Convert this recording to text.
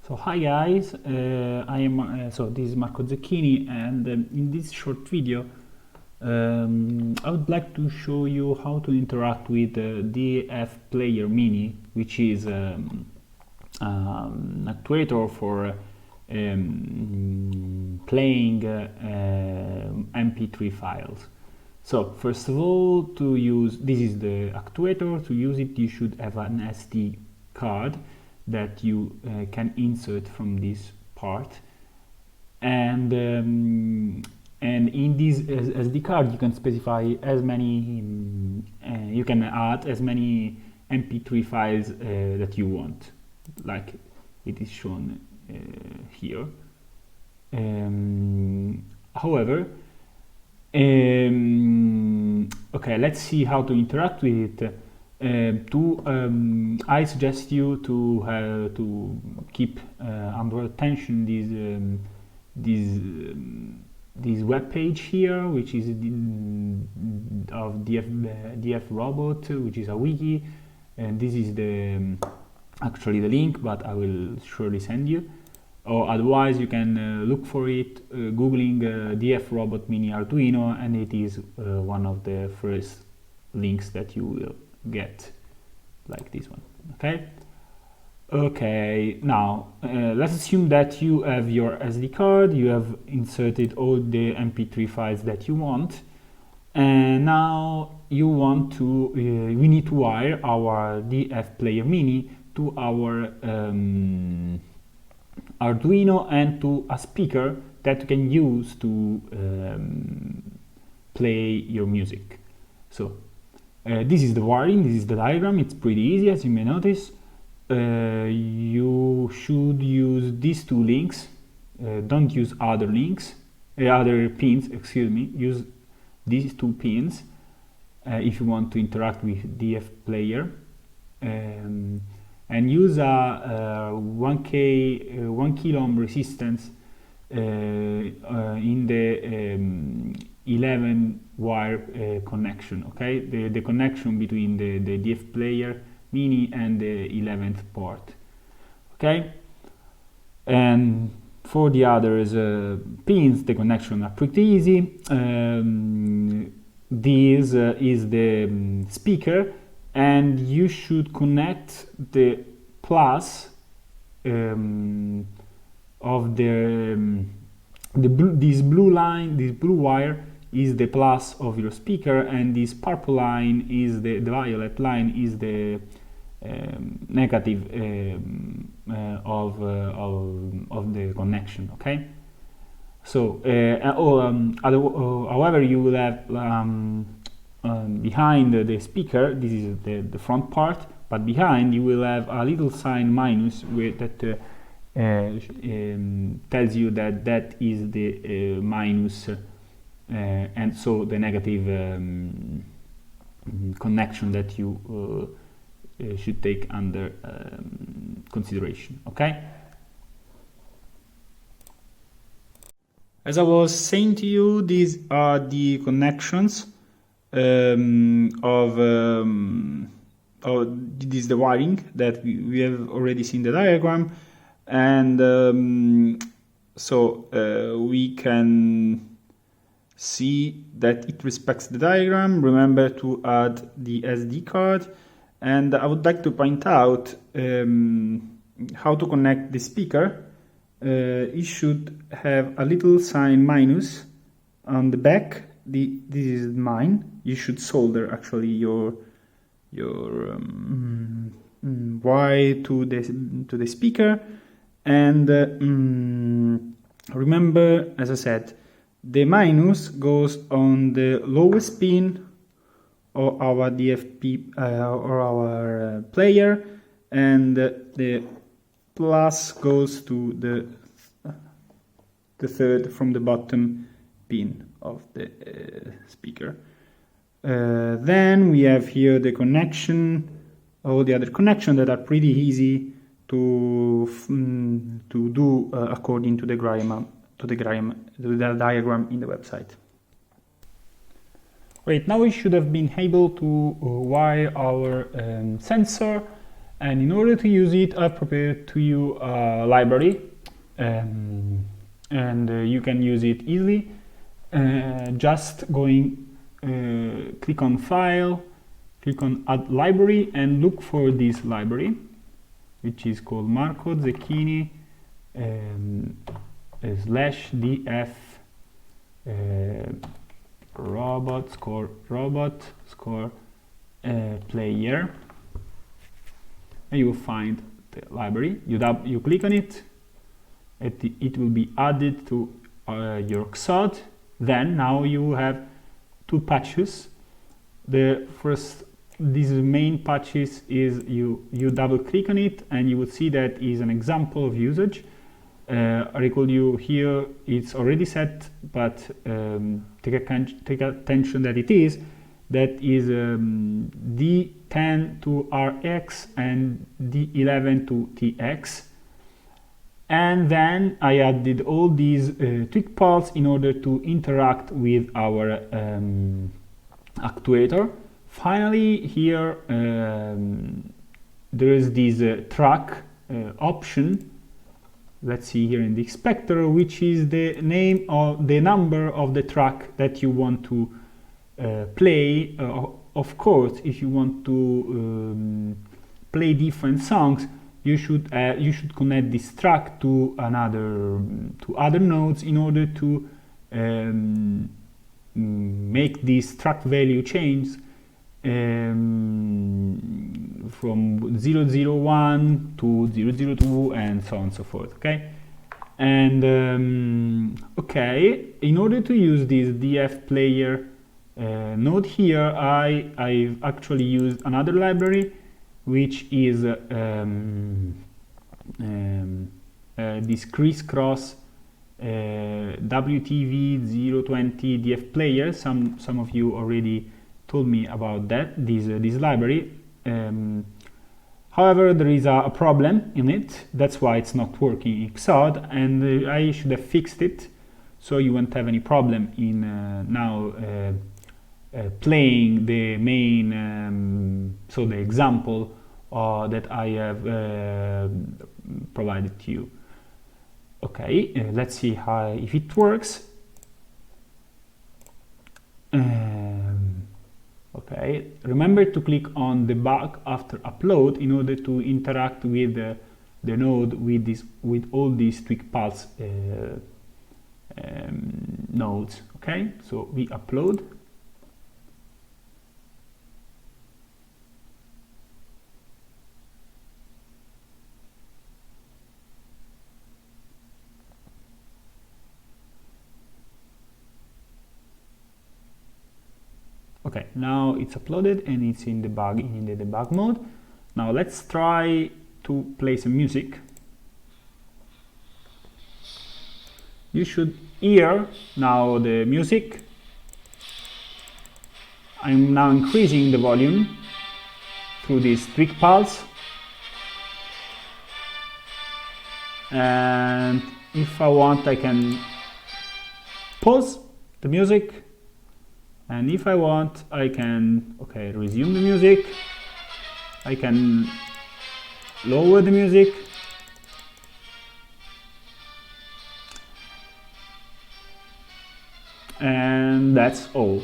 So hi guys, this is Marcozecchini, and in this short video I would like to show you how to interact with DF Player Mini, which is an actuator for playing MP3 files. So first of all, this is the actuator. To use it, you should have an SD card that you can insert from this part, and in this SD card you can specify as many you can add as many MP3 files that you want, like it is shown here. However, okay, let's see how to interact with it. I suggest you to keep under attention this web page here, which is of DF Robot, which is a wiki, and this is actually the link, but I will surely send you. Or otherwise, you can look for it googling DF Robot Mini Arduino, and it is one of the first links that you will get, like this one. Okay, now let's assume that you have your SD card, you have inserted all the MP3 files that you want, and now you want to we need to wire our DF Player Mini to our Arduino and to a speaker that you can use to play your music. So this is the wiring, this is the diagram. It's pretty easy, as you may notice. You should use these two links. Don't use other pins, excuse me. Use these two pins if you want to interact with DF Player. And use a 1 kilo ohm resistance in the 11 wire connection. Okay, the connection between the DF Player Mini and the 11th port. Okay, and for the others pins, the connection are pretty easy. This is the speaker, and you should connect the plus of this blue line, this blue wire is the plus of your speaker, and this purple line is the violet line is the negative of the connection. Okay, so however, you will have behind the speaker, this is the front part, but behind you will have a little sign minus that tells you that is the minus, and so the negative connection that you should take under consideration. Okay, as I was saying to you, these are the connections this is the wiring that we have already seen the diagram, and so we can see that it respects the diagram. Remember to add the SD card, and I would like to point out how to connect the speaker. It should have a little sign minus on the back. This is mine. You should solder actually your wire to the speaker, and remember, as I said, the minus goes on the lowest pin of our DFP or our player, and the plus goes to the third from the bottom pin of the speaker. Then we have here the connection, all the other connections that are pretty easy to do according to the diagram in the website. Great, now we should have been able to wire our sensor And in order to use it, I've prepared to you a library, and you can use it easily. Just click on File, click on Add Library, and look for this library, which is called marcozecchini /df robot score player, and you will find the library. You click on it, it will be added to your Xod. Then now you have two patches. The first, these main patches, is you double click on it and you will see that is an example of usage. I recall you here it's already set, but take attention that that is D10 to RX and D11 to TX. And then I added all these tweak paths in order to interact with our actuator. Finally, here there is this track option. Let's see here in the inspector, which is the name of the number of the track that you want to play. Of course, if you want to play different songs, you should connect this track to other nodes in order to make this track value change from 001 to 002 and so on and so forth. Okay, and okay, in order to use this DF player node here, I've actually used another library, which is this crisscross WTV020 DF player. Some of you already told me about this library. However, there is a problem in it. That's why it's not working in Xod, and I should have fixed it so you won't have any problem in now playing the main, so the example that I have provided to you. Okay, let's see if it works. Okay, remember to click on debug after upload in order to interact with the node with all these tweak paths nodes. Okay, so we upload. Okay, now it's uploaded and it's in the debug mode. Now let's try to play some music. You should hear now the music. I'm now increasing the volume through these tweak paths. And if I want, I can pause the music. And if I want, I can, okay, resume the music. I can lower the music. And that's all.